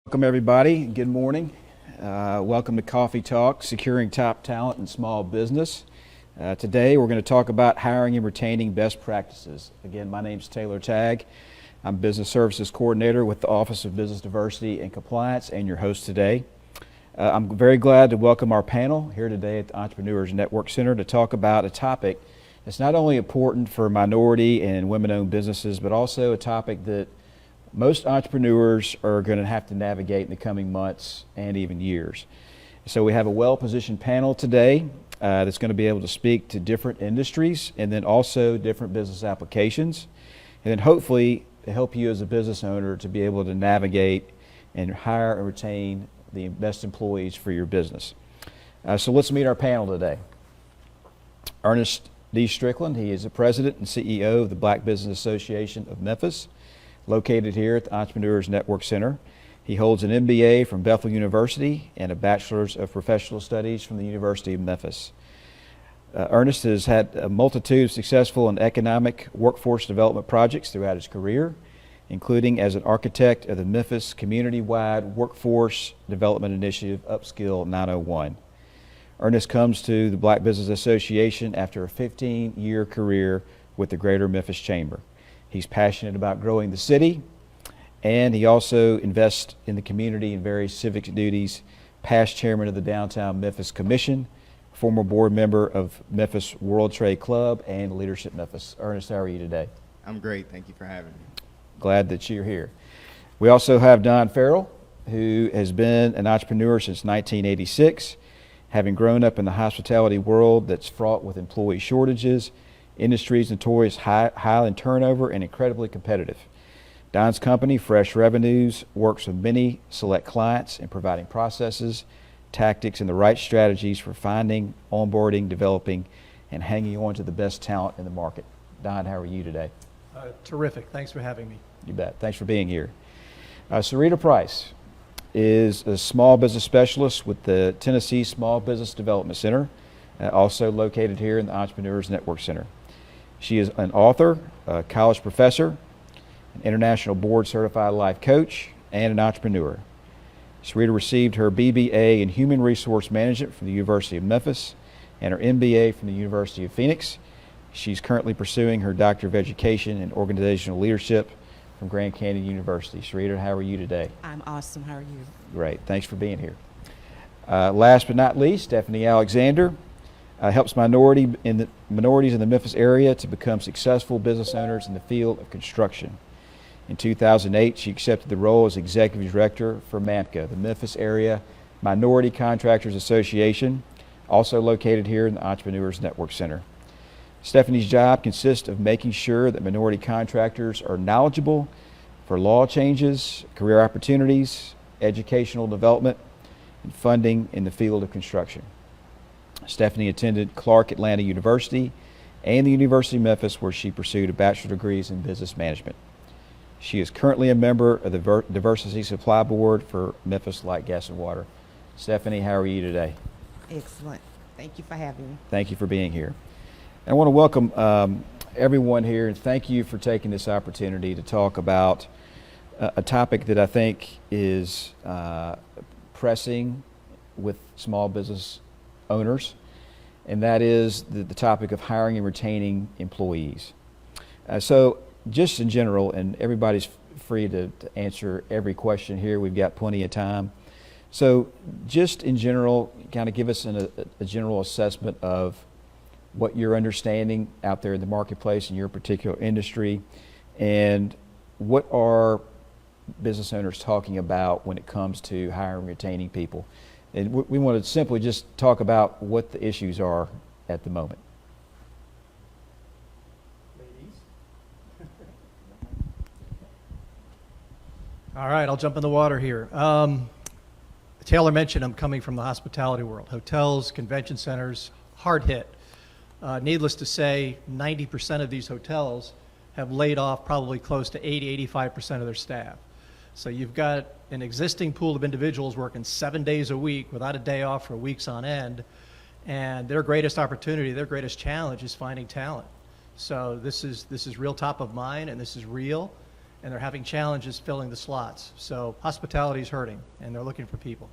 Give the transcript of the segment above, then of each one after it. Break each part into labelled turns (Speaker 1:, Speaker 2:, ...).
Speaker 1: Welcome everybody. Good morning. Welcome to Coffee Talk, Securing Top Talent in Small Business. Today we're going to talk about hiring and retaining best practices. Again, my name's Taylor Tagg. I'm Business Services Coordinator with the Office of Business Diversity and Compliance and your host today. I'm very glad to welcome our panel here today at the Entrepreneurs Network Center to talk about a topic that's not only important for minority and women-owned businesses, but also a topic that most entrepreneurs are going to have to navigate in the coming months and even years. So we have a well-positioned panel today that's going to be able to speak to different industries and then also different business applications, and then hopefully to help you as a business owner to be able to navigate and hire and retain the best employees for your business. So let's meet our panel today. Ernest D Strickland, he is the President and CEO of the Black Business Association of Memphis, located here at the Entrepreneurs Network Center. He holds an MBA from Bethel University and a Bachelor's of Professional Studies from the University of Memphis. Ernest has had a multitude of successful and economic workforce development projects throughout his career, including as an architect of the Memphis Community-Wide Workforce Development Initiative Upskill 901. Ernest comes to the Black Business Association after a 15-year career with the Greater Memphis Chamber. He's passionate about growing the city, and he also invests in the community in various civic duties, past chairman of the Downtown Memphis Commission, former board member of Memphis World Trade Club, and Leadership Memphis. Ernest, how are you today?
Speaker 2: I'm great. Thank you for having me.
Speaker 1: Glad that you're here. We also have Don Farrell, who has been an entrepreneur since 1986, having grown up in the hospitality world that's fraught with employee shortages, industries notorious high in turnover and incredibly competitive. Don's company, Fresh Revenues, works with many select clients in providing processes, tactics, and the right strategies for finding, onboarding, developing, and hanging on to the best talent in the market. Don, how are you today?
Speaker 3: Terrific. Thanks for having me.
Speaker 1: You bet. Thanks for being here. Sarita Price is a small business specialist with the Tennessee Small Business Development Center, also located here in the Entrepreneurs Network Center. She is an author, a college professor, an international board certified life coach, and an entrepreneur. Sarita received her BBA in Human Resource Management from the University of Memphis and her MBA from the University of Phoenix. She's currently pursuing her Doctor of Education in Organizational Leadership from Grand Canyon University. Sarita, how are you today?
Speaker 4: I'm awesome. How are you?
Speaker 1: Great. Thanks for being here. Last but not least, Stephanie Alexander helps minorities in the Memphis area to become successful business owners in the field of construction. In 2008, she accepted the role as Executive Director for MAMCA, the Memphis Area Minority Contractors Association, also located here in the Entrepreneurs Network Center. Stephanie's job consists of making sure that minority contractors are knowledgeable for law changes, career opportunities, educational development, and funding in the field of construction. Stephanie attended Clark Atlanta University and the University of Memphis, where she pursued a bachelor's degree in business management. She is currently a member of the Diversity Supply Board for Memphis Light, Gas, and Water. Stephanie, how are you today?
Speaker 4: Excellent. Thank you for having me.
Speaker 1: Thank you for being here. And I want to welcome everyone here and thank you for taking this opportunity to talk about a topic that I think is pressing with small business owners, and that is the topic of hiring and retaining employees. So just in general, and everybody's free to answer every question here, we've got plenty of time. So just in general, kind of give us a general assessment of what you're understanding out there in the marketplace in your particular industry, and what are business owners talking about when it comes to hiring and retaining people. And we want to simply just talk about what the issues are at the moment.
Speaker 3: Ladies. All right, I'll jump in the water here. Taylor mentioned I'm coming from the hospitality world. Hotels, convention centers, hard hit. Needless to say, 90% of these hotels have laid off probably close to 80-85% of their staff. So you've got an existing pool of individuals working 7 days a week without a day off for weeks on end, and their greatest opportunity, their greatest challenge is finding talent. So this is real top of mind, and this is real. and they're having challenges filling the slots. So hospitality is hurting, and they're looking for people.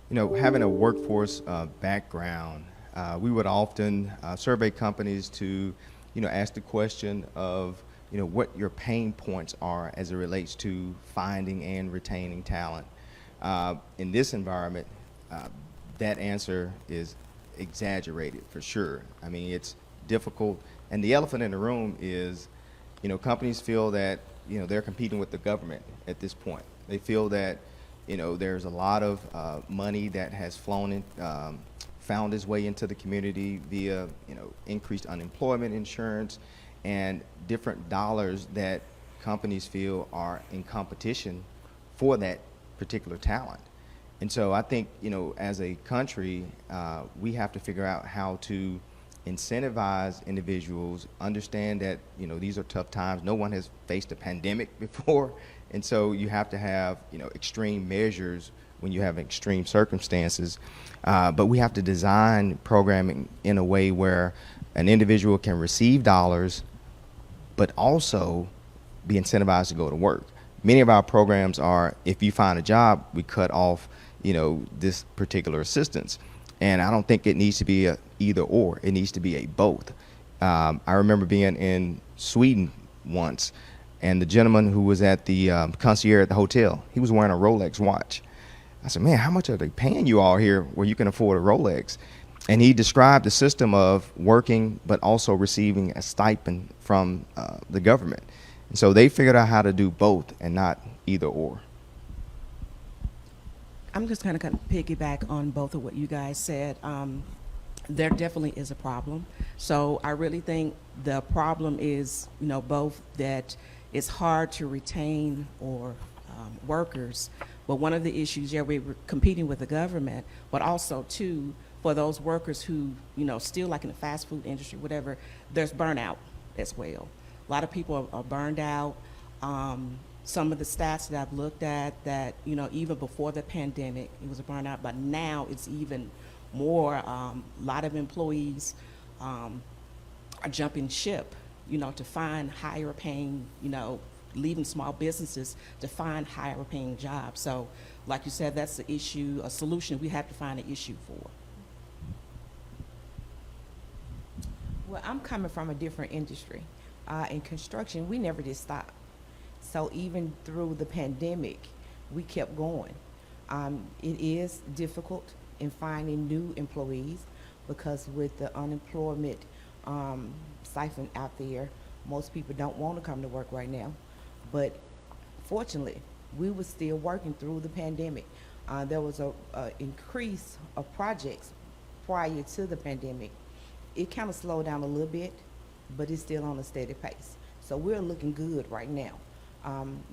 Speaker 2: You know, having a workforce background, we would often survey companies to, you know, ask the question of, you know, what your pain points are as it relates to finding and retaining talent. In this environment, that answer is exaggerated for sure. I mean, it's difficult. And the elephant in the room is, you know, companies feel that, you know, they're competing with the government at this point. They feel that, you know, there's a lot of money that has flown in, found its way into the community via, you know, increased unemployment insurance and different dollars that companies feel are in competition for that particular talent. And so I think, you know, as a country, we have to figure out how to incentivize individuals, understand that, you know, these are tough times. No one has faced a pandemic before. And so you have to have, you know, extreme measures when you have extreme circumstances. But we have to design programming in a way where an individual can receive dollars, but also be incentivized to go to work. Many of our programs are, if you find a job, we cut off, you know, this particular assistance. And I don't think it needs to be a either or. It needs to be a both. I remember being in Sweden once, and the gentleman who was at the concierge at the hotel, he was wearing a Rolex watch. I said, man, how much are they paying you all here where you can afford a Rolex? And he described the system of working but also receiving a stipend from the government. And so they figured out how to do both and not either or.
Speaker 4: I'm just going to kind of piggyback on both of what you guys said. There definitely is a problem. So I really think the problem is, you know, both that it's hard to retain or workers, but one of the issues, yeah, we're competing with the government, but also too, for those workers who, you know, still like in the fast food industry, whatever, there's burnout as well. A lot of people are burned out. Some of the stats that I've looked at that, you know, even before the pandemic, it was a burnout, but now it's even more. A lot of employees are jumping ship, you know, to find higher paying, you know, leaving small businesses to find higher paying jobs. So like you said, that's the issue, a solution we have to find an issue for.
Speaker 5: Well, I'm coming from a different industry. In construction, we never did stop. So even through the pandemic, we kept going. It is difficult in finding new employees because with the unemployment siphon out there, most people don't want to come to work right now. But fortunately, we were still working through the pandemic. There was a increase of projects prior to the pandemic. It kind of slowed down a little bit, but it's still on a steady pace. So we're looking good right now.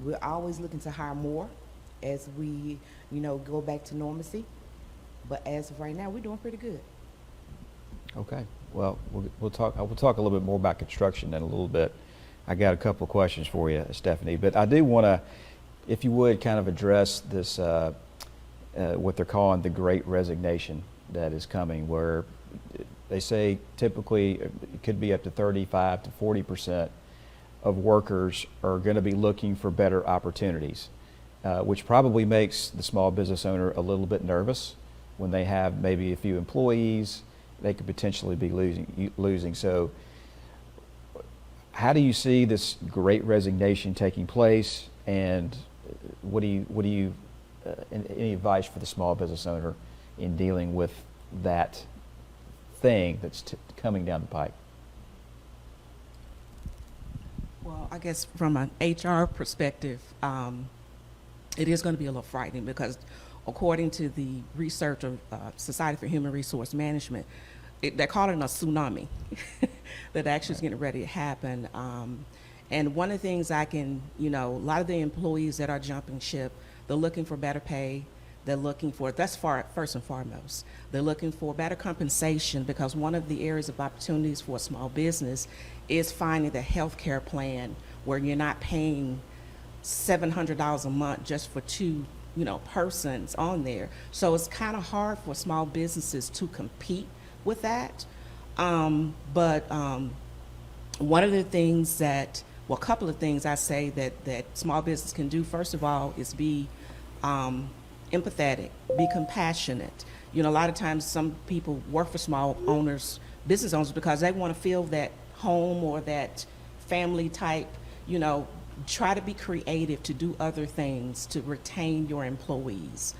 Speaker 5: We're always looking to hire more as we, you know, go back to normalcy. But as of right now, we're doing pretty good.
Speaker 1: Okay. Well, we'll talk a little bit more about construction in a little bit. I got a couple of questions for you, Stephanie, but I do want to, if you would, kind of address this, what they're calling the Great Resignation that is coming, where they say typically it could be up to 35 to 40% of workers are going to be looking for better opportunities, which probably makes the small business owner a little bit nervous when they have maybe a few employees. They could potentially be losing. So how do you see this Great Resignation taking place, and what do you any advice for the small business owner in dealing with that thing that's coming down the pipe?
Speaker 4: Well, I guess from an HR perspective, it is going to be a little frightening because according to the research of Society for Human Resource Management, they're calling a tsunami that actually is getting ready to happen. And one of the things I can, you know, a lot of the employees that are jumping ship, they're looking for better pay. They're looking for, first and foremost, they're looking for better compensation, because one of the areas of opportunities for a small business is finding the health care plan where you're not paying $700 a month just for two, you know, persons on there. So it's kind of hard for small businesses to compete with that. But one of the things that, well, a couple of things I say that small business can do, first of all, is be empathetic, be compassionate. You know, a lot of times some people work for small owners, business owners, because they want to feel that home or that family type, you know. Try to be creative to do other things to retain your employees.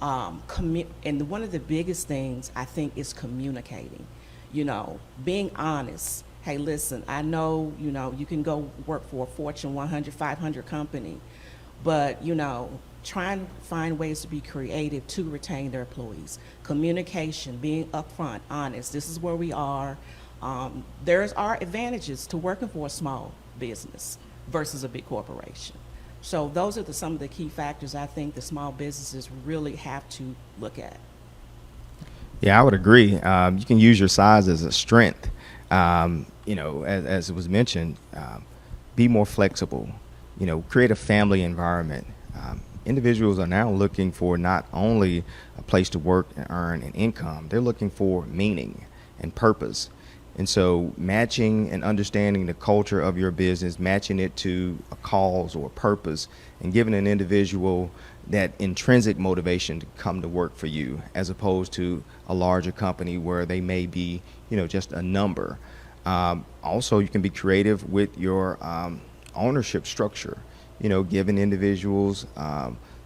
Speaker 4: And one of the biggest things I think is communicating, you know, being honest. Hey, listen, I know, you know, you can go work for a Fortune 100, 500 company, but, you know, try and find ways to be creative to retain their employees. Communication, being upfront, honest, this is where we are. There are advantages to working for a small business versus a big corporation. So those are some of the key factors I think the small businesses really have to look at.
Speaker 2: Yeah, I would agree. You can use your size as a strength. You know, as it was mentioned, be more flexible. You know, create a family environment. Individuals are now looking for not only a place to work and earn an income, they're looking for meaning and purpose. And so matching and understanding the culture of your business, matching it to a cause or a purpose, and giving an individual that intrinsic motivation to come to work for you, as opposed to a larger company where they may be, you know, just a number. Also, you can be creative with your ownership structure, you know, giving individuals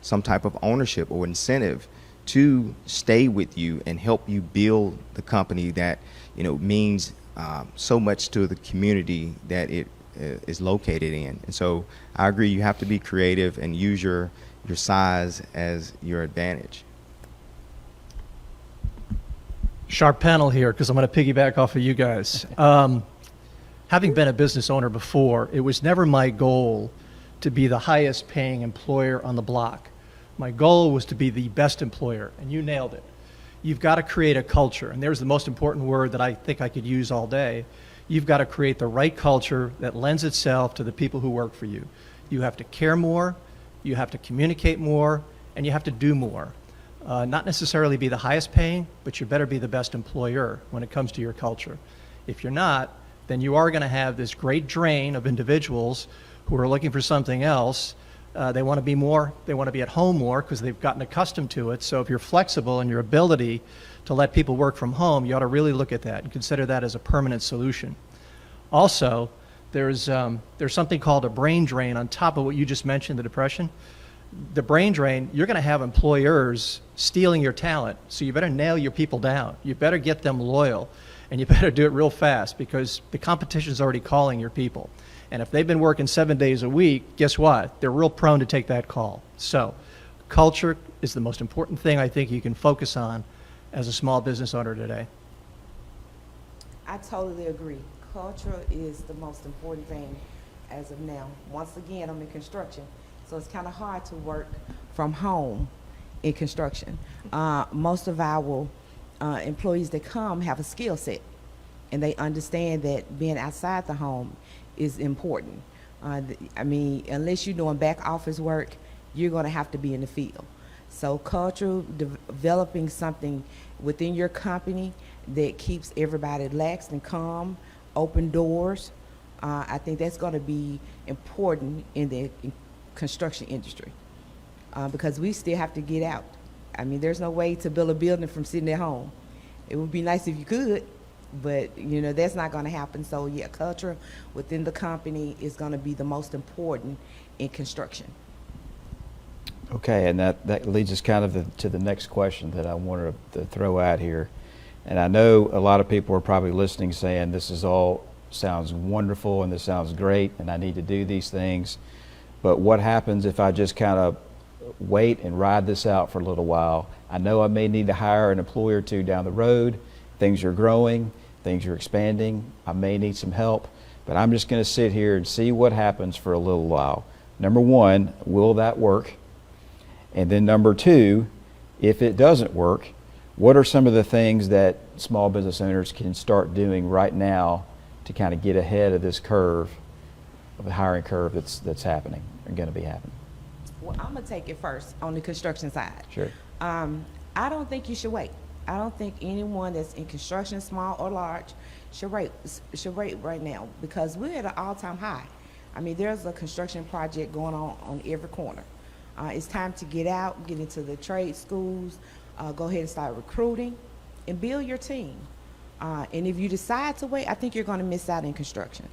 Speaker 2: some type of ownership or incentive to stay with you and help you build the company that, you know, means so much to the community that it is located in. And so I agree, you have to be creative and use your size as your advantage.
Speaker 3: Sharp panel here, because I'm going to piggyback off of you guys. Having been a business owner before, it was never my goal to be the highest paying employer on the block. My goal was to be the best employer, and you nailed it. You've got to create a culture, and there's the most important word that I think I could use all day. You've got to create the right culture that lends itself to the people who work for you. You have to care more, you have to communicate more, and you have to do more. Not necessarily be the highest paying, but you better be the best employer when it comes to your culture. If you're not, then you are going to have this great drain of individuals who are looking for something else. They want to be more, they want to be at home more because they've gotten accustomed to it. So if you're flexible in your ability to let people work from home, you ought to really look at that and consider that as a permanent solution. Also, there's something called a brain drain on top of what you just mentioned, the depression. The brain drain, you're going to have employers stealing your talent, so you better nail your people down. You better get them loyal, and you better do it real fast because the competition's already calling your people. And if they've been working 7 days a week, guess what? They're real prone to take that call. So culture is the most important thing I think you can focus on as a small business owner today.
Speaker 5: I totally agree. Culture is the most important thing as of now. Once again, I'm in construction, so it's kind of hard to work from home in construction. Most of our employees that come have a skill set, and they understand that being outside the home is important. I mean, unless you're doing back office work, you're going to have to be in the field. So culture, developing something within your company that keeps everybody relaxed and calm, open doors, I think that's going to be important in the construction industry because we still have to get out. I mean, there's no way to build a building from sitting at home. It would be nice if you could, but you know that's not going to happen. So yeah, culture within the company is going to be the most important in construction.
Speaker 1: Okay, and that leads us kind of to the next question that I wanted to throw out here. And I know a lot of people are probably listening saying this is all sounds wonderful and this sounds great and I need to do these things. But what happens if I just kind of wait and ride this out for a little while? I know I may need to hire an employee or two down the road. Things are growing, things are expanding. I may need some help, but I'm just going to sit here and see what happens for a little while. Number one, will that work? And then number two, if it doesn't work, what are some of the things that small business owners can start doing right now to kind of get ahead of this curve, of the hiring curve that's happening and going to be happening?
Speaker 5: Well, I'm going to take it first on the construction side.
Speaker 1: Sure.
Speaker 5: I don't think you should wait. I don't think anyone that's in construction, small or large, should rate right now, because we're at an all-time high. I mean, there's a construction project going on every corner. It's time to get out, get into the trade schools, go ahead and start recruiting, and build your team. And if you decide to wait, I think you're going to miss out in construction,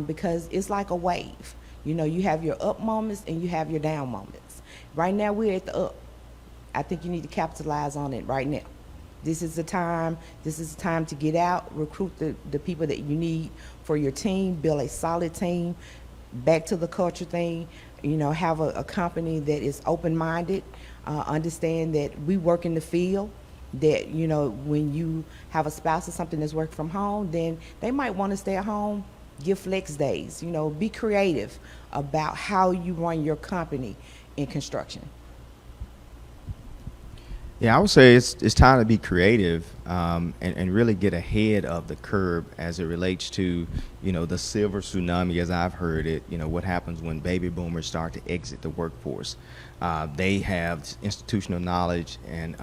Speaker 5: because it's like a wave. You know, you have your up moments and you have your down moments. Right now, we're at the up. I think you need to capitalize on it right now. This is the time. This is the time to get out, recruit the people that you need for your team, build a solid team. Back to the culture thing, you know, have a company that is open-minded, understand that we work in the field, that, you know, when you have a spouse or something that's working from home, then they might want to stay at home, give flex days, you know, be creative about how you run your company in construction.
Speaker 2: Yeah, I would say it's time to be creative, and really get ahead of the curve as it relates to, you know, the silver tsunami, as I've heard it. You know, what happens when baby boomers start to exit the workforce. They have institutional knowledge and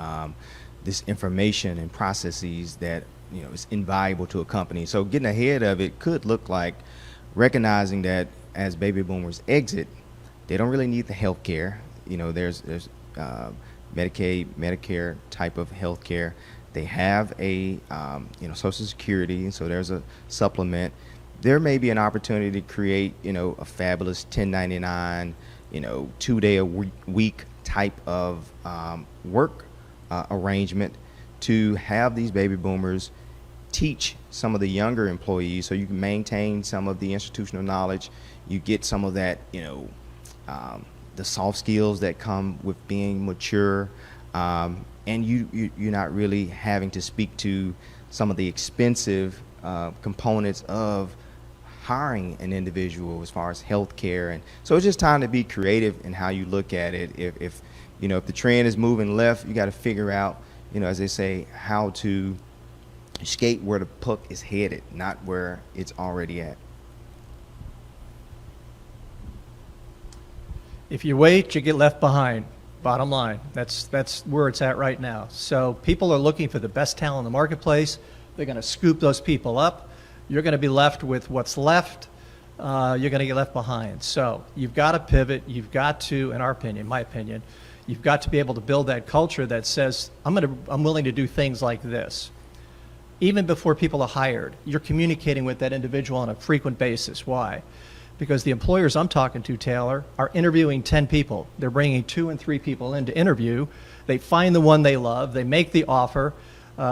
Speaker 2: this information and processes that, you know, is invaluable to a company. So getting ahead of it could look like recognizing that as baby boomers exit, they don't really need the health care. You know, there's Medicaid, Medicare type of health care. They have a you know, Social Security, so there's a supplement. There may be an opportunity to create, you know, a fabulous 1099, you know, 2-day-a-week type of work arrangement to have these baby boomers teach some of the younger employees, so you can maintain some of the institutional knowledge. You get some of that, you know, the soft skills that come with being mature, and you're not really having to speak to some of the expensive components of hiring an individual as far as health care. And so it's just time to be creative in how you look at it. If you know, if the trend is moving left, you got to figure out, you know, as they say, how to skate where the puck is headed, not where it's already at.
Speaker 3: If you wait, you get left behind. Bottom line, that's where it's at right now. So people are looking for the best talent in the marketplace. They're going to scoop those people up. You're going to be left with what's left. You're going to get left behind. So you've got to pivot. You've got to, in our opinion, my opinion, you've got to be able to build that culture that says, I'm willing to do things like this. Even before people are hired, you're communicating with that individual on a frequent basis. Why? Because the employers I'm talking to, Taylor, are interviewing 10 people. They're bringing 2 and 3 people in to interview. They find the one they love. They make the offer.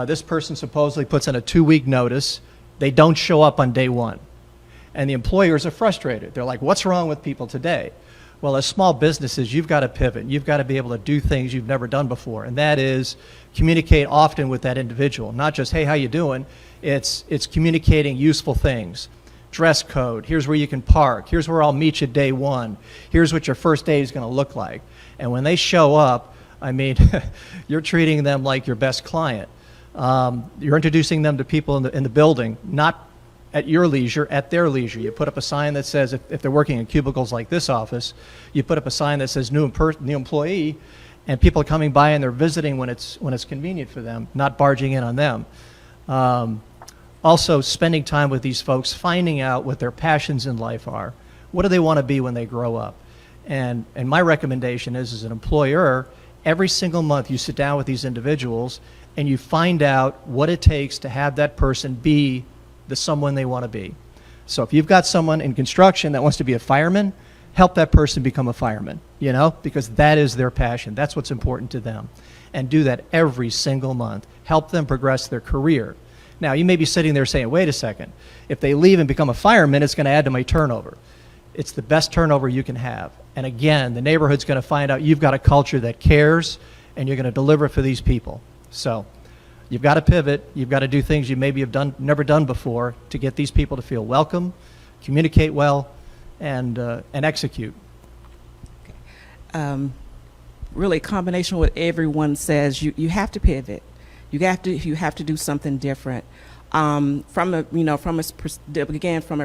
Speaker 3: This person supposedly puts in a 2-week notice. They don't show up on day 1. And the employers are frustrated. They're like, what's wrong with people today? Well, as small businesses, you've got to pivot. You've got to be able to do things you've never done before. And that is communicate often with that individual. Not just, hey, how you doing? It's communicating useful things. Dress code, here's where you can park, here's where I'll meet you day 1, here's what your first day is going to look like. And when they show up, I mean, you're treating them like your best client. You're introducing them to people in the building, not at your leisure, at their leisure. You put up a sign that says, if they're working in cubicles like this office, you put up a sign that says new employee, and people are coming by and they're visiting when it's convenient for them, not barging in on them. Also, spending time with these folks, finding out what their passions in life are. What do they want to be when they grow up? And my recommendation is, as an employer, every single month you sit down with these individuals and you find out what it takes to have that person be the someone they want to be. So if you've got someone in construction that wants to be a fireman, help that person become a fireman, you know, because that is their passion. That's what's important to them. And do that every single month. Help them progress their career. Now, you may be sitting there saying, wait a second, if they leave and become a fireman, it's going to add to my turnover. It's the best turnover you can have. And again, the neighborhood's going to find out you've got a culture that cares, and you're going to deliver for these people. So you've got to pivot. You've got to do things you maybe have never done before to get these people to feel welcome, communicate well, and execute.
Speaker 4: Really, a combination of what everyone says, you have to pivot. You have to do something different. From a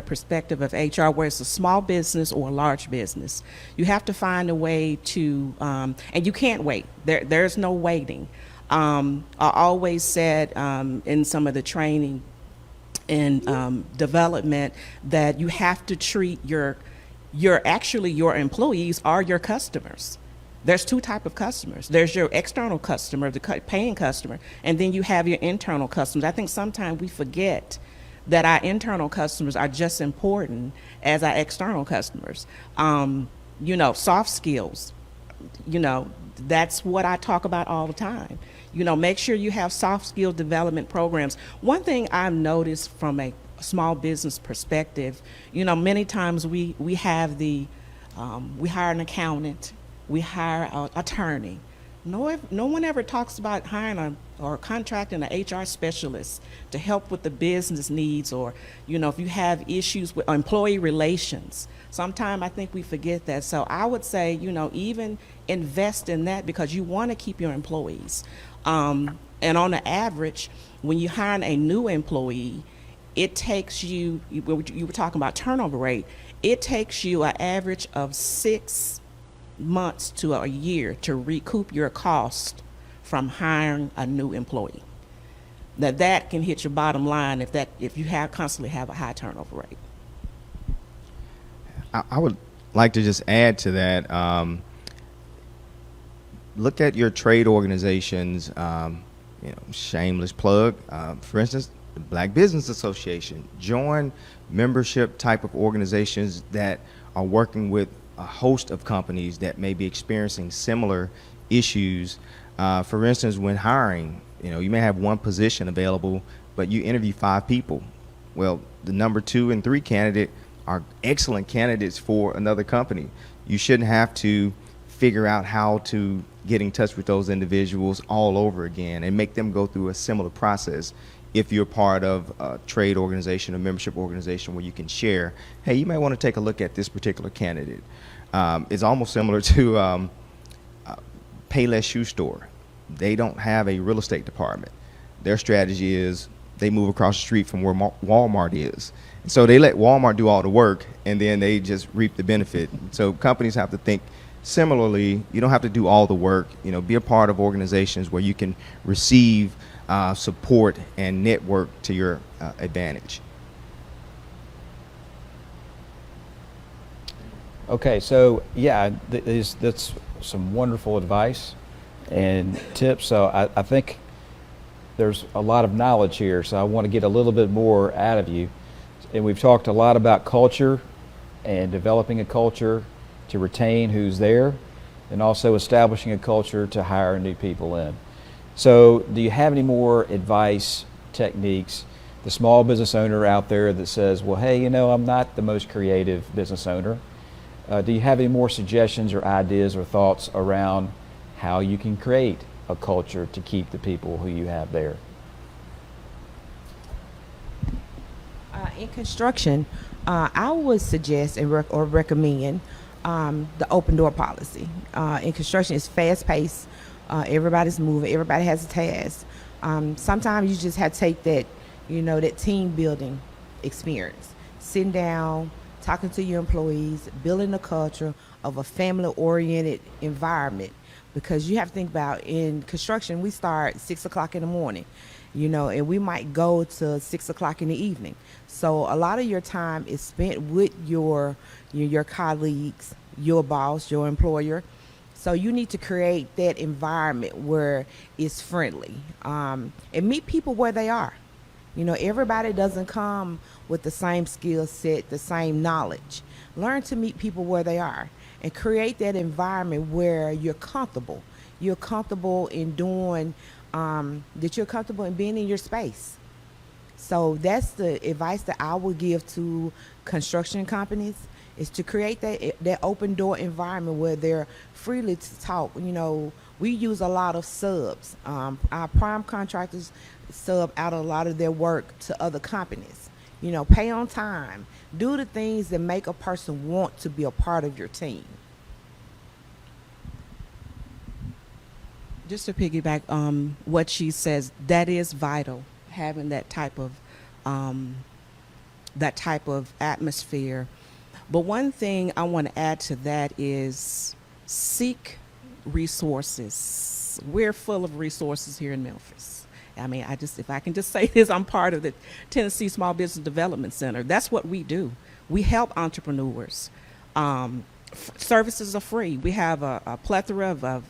Speaker 4: perspective of HR, where it's a small business or a large business, you have to find a way to, and you can't wait. There's no waiting. I always said in some of the training and development that you have to treat your employees are your customers. There's two types of customers. There's your external customer, the paying customer, and then you have your internal customers. I think sometimes we forget that our internal customers are just important as our external customers. Soft skills, that's what I talk about all the time. Make sure you have soft skill development programs. One thing I've noticed from a small business perspective, many times we have we hire an accountant, we hire an attorney. No one ever talks about hiring or contracting an HR specialist to help with the business needs, or, if you have issues with employee relations. Sometimes I think we forget that. So I would say, even invest in that, because you want to keep your employees. And on the average, when you hire a new employee, it takes you were talking about turnover rate, it takes you an average of 6 months to a year to recoup your cost from hiring a new employee. That can hit your bottom line if you constantly have a high turnover rate.
Speaker 2: I would like to just add to that. Look at your trade organizations. Shameless plug. For instance, the Black Business Association. Join membership type of organizations that are working with a host of companies that may be experiencing similar issues. For instance, when hiring, you may have one position available, but you interview 5 people. Well, the number 2 and 3 candidate are excellent candidates for another company. You shouldn't have to figure out how to get in touch with those individuals all over again and make them go through a similar process. If you're part of a trade organization, a membership organization where you can share, hey, you may want to take a look at this particular candidate. It's almost similar to Payless Shoe Store. They don't have a real estate department. Their strategy is they move across the street from where Walmart is. And so they let Walmart do all the work, and then they just reap the benefit. So companies have to think similarly. You don't have to do all the work. Be a part of organizations where you can receive support and network to your advantage.
Speaker 1: Okay, so yeah, that's some wonderful advice and tips. So I think there's a lot of knowledge here, so I want to get a little bit more out of you. And we've talked a lot about culture and developing a culture to retain who's there, and also establishing a culture to hire new people in. So do you have any more advice, techniques, the small business owner out there that says, well, hey, I'm not the most creative business owner. Do you have any more suggestions or ideas or thoughts around how you can create a culture to keep the people who you have there?
Speaker 5: In construction, I would suggest or recommend the open door policy. In construction, it's fast paced. Everybody's moving. Everybody has a task. Sometimes you just have to take that, that team building experience. Sitting down, talking to your employees, building a culture of a family-oriented environment. Because you have to think about, in construction, we start 6 o'clock in the morning, and we might go to 6 o'clock in the evening. So a lot of your time is spent with your colleagues, your boss, your employer. So you need to create that environment where it's friendly, and meet people where they are. Everybody doesn't come with the same skill set, the same knowledge. Learn to meet people where they are and create that environment where you're comfortable. You're comfortable in doing, that you're comfortable in being in your space. So that's the advice that I would give to construction companies, is to create that open door environment where they're freely to talk. We use a lot of subs. Our prime contractors sub out a lot of their work to other companies. Pay on time. Do the things that make a person want to be a part of your team.
Speaker 4: Just to piggyback what she says, that is vital, having that type of atmosphere. But one thing I want to add to that is seek resources. resources. We're full of resources here in Memphis. I mean, if I can just say this, I'm part of the Tennessee Small Business Development Center. That's what we do. We help entrepreneurs. Services are free. We have a plethora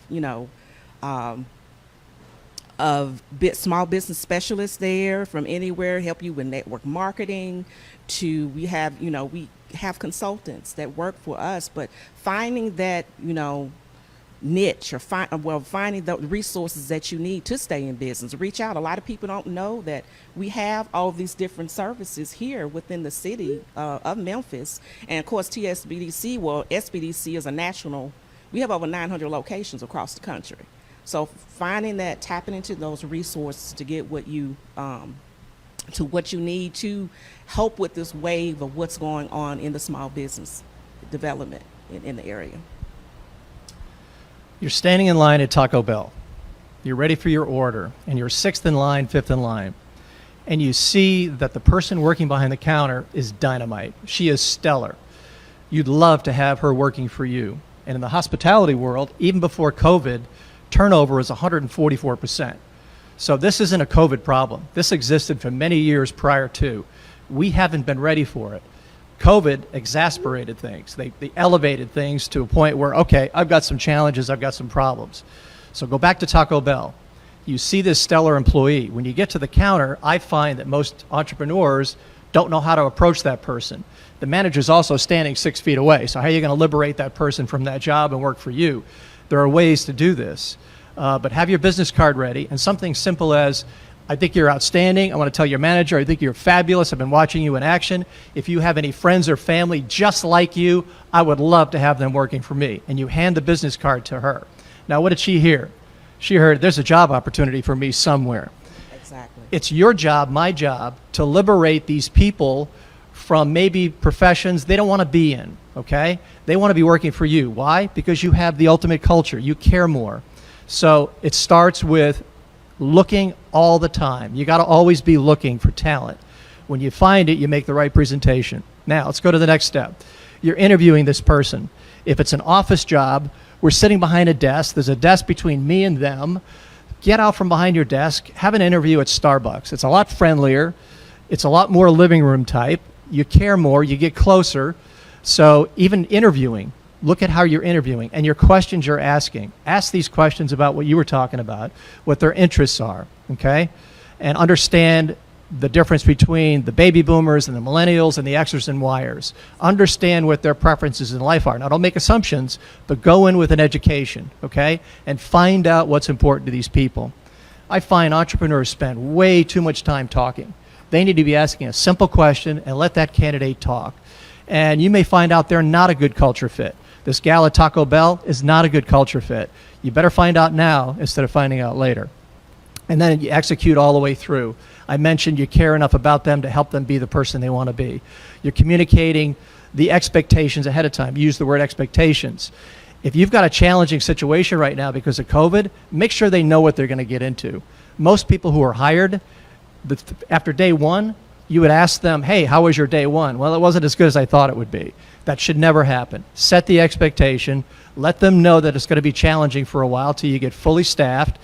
Speaker 4: of small business specialists there from anywhere, help you with network marketing to we have consultants that work for us, but finding that, niche or finding the resources that you need to stay in business. Reach out. A lot of people don't know that we have all these different services here within the city of Memphis. And of course, TSBDC, SBDC is a national, we have over 900 locations across the country. So finding that, tapping into those resources to get what you need to help with this wave of what's going on in the small business development in the area.
Speaker 3: You're standing in line at Taco Bell. You're ready for your order, and you're sixth in line, fifth in line. And you see that the person working behind the counter is dynamite. She is stellar. You'd love to have her working for you. And in the hospitality world, even before COVID, turnover is 144%. So this isn't a COVID problem. This existed for many years prior to. We haven't been ready for it. COVID exasperated things. They elevated things to a point where, okay, I've got some challenges, I've got some problems. So go back to Taco Bell. You see this stellar employee. When you get to the counter, I find that most entrepreneurs don't know how to approach that person. The manager's also standing 6 feet away, so how are you going to liberate that person from that job and work for you? There are ways to do this, but have your business card ready, and something simple as, I think you're outstanding. I want to tell your manager, I think you're fabulous. I've been watching you in action. If you have any friends or family just like you, I would love to have them working for me. And you hand the business card to her. Now, what did she hear? She heard, there's a job opportunity for me somewhere.
Speaker 4: Exactly.
Speaker 3: It's your job, my job, to liberate these people from maybe professions they don't want to be in, okay? They want to be working for you. Why? Because you have the ultimate culture. You care more. So it starts with looking all the time. You got to always be looking for talent. When you find it, you make the right presentation. Now, let's go to the next step. You're interviewing this person. If it's an office job, we're sitting behind a desk. There's a desk between me and them. Get out from behind your desk. Have an interview at Starbucks. It's a lot friendlier. It's a lot more living room type. You care more. You get closer. So even interviewing, look at how you're interviewing and your questions you're asking. Ask these questions about what you were talking about, what their interests are, okay? And understand the difference between the baby boomers and the millennials and the Xers and Yers. Understand what their preferences in life are. Now, don't make assumptions, but go in with an education, okay? And find out what's important to these people. I find entrepreneurs spend way too much time talking. They need to be asking a simple question and let that candidate talk. And you may find out they're not a good culture fit. This gal at Taco Bell is not a good culture fit. You better find out now instead of finding out later. And then you execute all the way through. I mentioned you care enough about them to help them be the person they want to be. You're communicating the expectations ahead of time. Use the word expectations. If you've got a challenging situation right now because of COVID, make sure they know what they're going to get into. Most people who are hired, after day one, you would ask them, hey, how was your day one? Well, it wasn't as good as I thought it would be. That should never happen. Set the expectation. Let them know that it's going to be challenging for a while till you get fully staffed,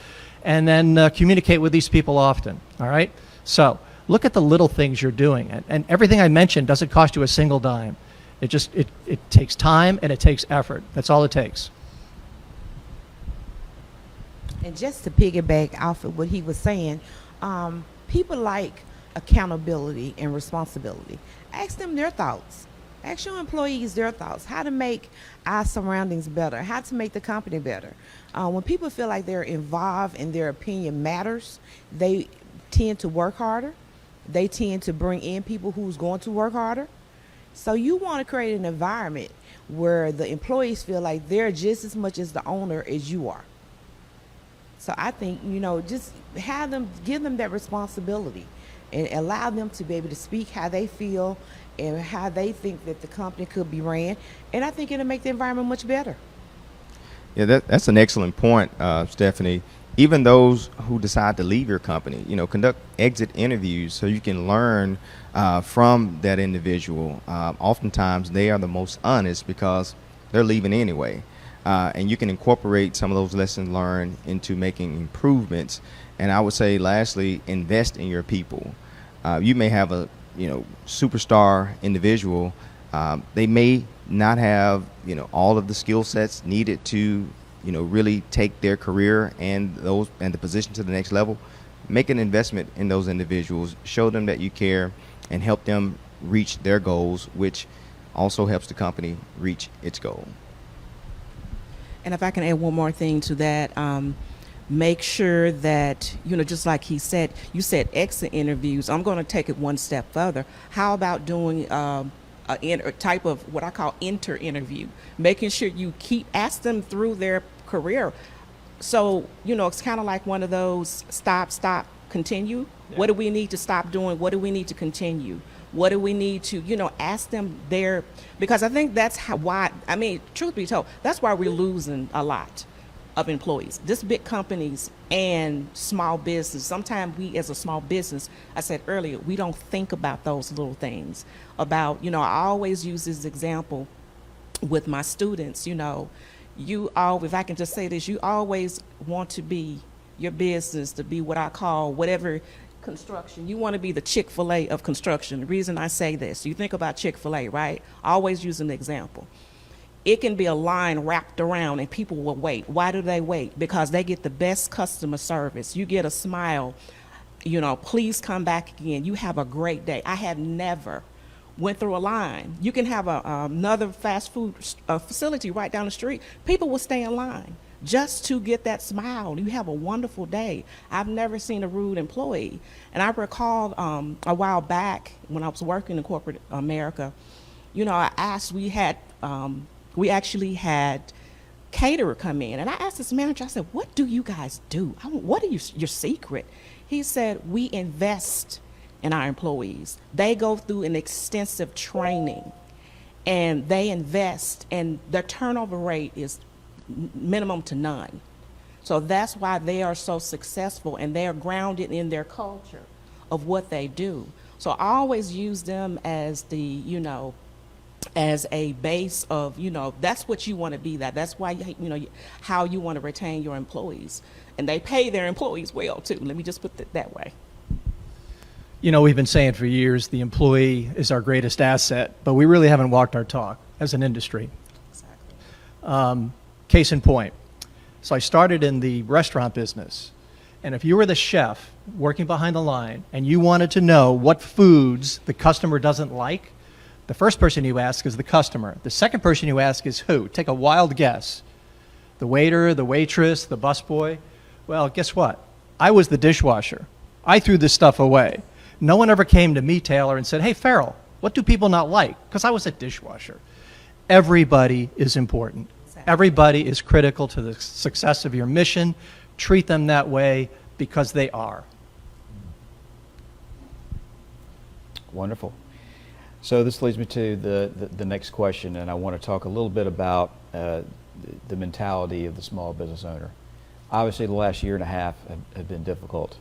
Speaker 3: and then communicate with these people often, all right? So look at the little things you're doing. And everything I mentioned doesn't cost you a single dime. It takes time and it takes effort. That's all it takes.
Speaker 5: And just to piggyback off of what he was saying, people like accountability and responsibility. Ask them their thoughts. Ask your employees their thoughts, how to make our surroundings better, how to make the company better. When people feel like they're involved and their opinion matters, they tend to work harder. They tend to bring in people who's going to work harder. So you want to create an environment where the employees feel like they're just as much as the owner as you are. So I think, just have them, give them that responsibility and allow them to be able to speak how they feel and how they think that the company could be ran. And I think it'll make the environment much better.
Speaker 2: Yeah, that's an excellent point, Stephanie. Even those who decide to leave your company, conduct exit interviews so you can learn from that individual. Oftentimes, they are the most honest because they're leaving anyway. and you can incorporate some of those lessons learned into making improvements. And I would say, lastly, invest in your people. You may have a superstar individual. They may not have all of the skill sets needed to really take their career and the position to the next level. Make an investment in those individuals. Show them that you care, and help them reach their goals, which also helps the company reach its goal.
Speaker 4: And if I can add one more thing to that, make sure that, just like he said, you said exit interviews. I'm going to take it one step further. How about doing a type of what I call inter-interview, making sure you ask them through their career. So, it's kind of like one of those stop, continue. Yeah. What do we need to stop doing? What do we need to continue? What do we need to, ask them there? Because I think that's truth be told, that's why we're losing a lot of employees. This big companies and small business, sometimes we as a small business, I said earlier, we don't think about those little things. About, I always use this example with my students, if I can just say this, you always want to be your business to be what I call whatever construction. You want to be the Chick-fil-A of construction. The reason I say this, you think about Chick-fil-A, right? I always use an example. It can be a line wrapped around and people will wait. Why do they wait? Because they get the best customer service. You get a smile, please come back again. You have a great day. I have never went through a line. You can have another fast food facility right down the street. People will stay in line just to get that smile. You have a wonderful day. I've never seen a rude employee. And I recall a while back when I was working in corporate America, I asked, we actually had caterer come in, and I asked this manager, I said, what do you guys do? What is your secret? He said, we invest in our employees. They go through an extensive training, and they invest, and their turnover rate is minimum to none. So that's why they are so successful, and they are grounded in their culture of what they do. So I always use them as as a base of, that's what you want to be. That's why, how you want to retain your employees. And they pay their employees well, too. Let me just put it that way.
Speaker 3: We've been saying for years the employee is our greatest asset, but we really haven't walked our talk as an industry.
Speaker 4: Exactly.
Speaker 3: Case in point. So I started in the restaurant business, and if you were the chef working behind the line and you wanted to know what foods the customer doesn't like, the first person you ask is the customer. The second person you ask is who? Take a wild guess. The waiter, the waitress, the busboy. Well, guess what? I was the dishwasher. I threw this stuff away. No one ever came to me, Taylor, and said, hey, Farrell, what do people not like? Because I was a dishwasher. Everybody is important. Exactly. Everybody is critical to the success of your mission. Treat them that way because they are.
Speaker 1: Wonderful. So this leads me to the next question, and I want to talk a little bit about the mentality of the small business owner. Obviously, the last year and a half have been difficult.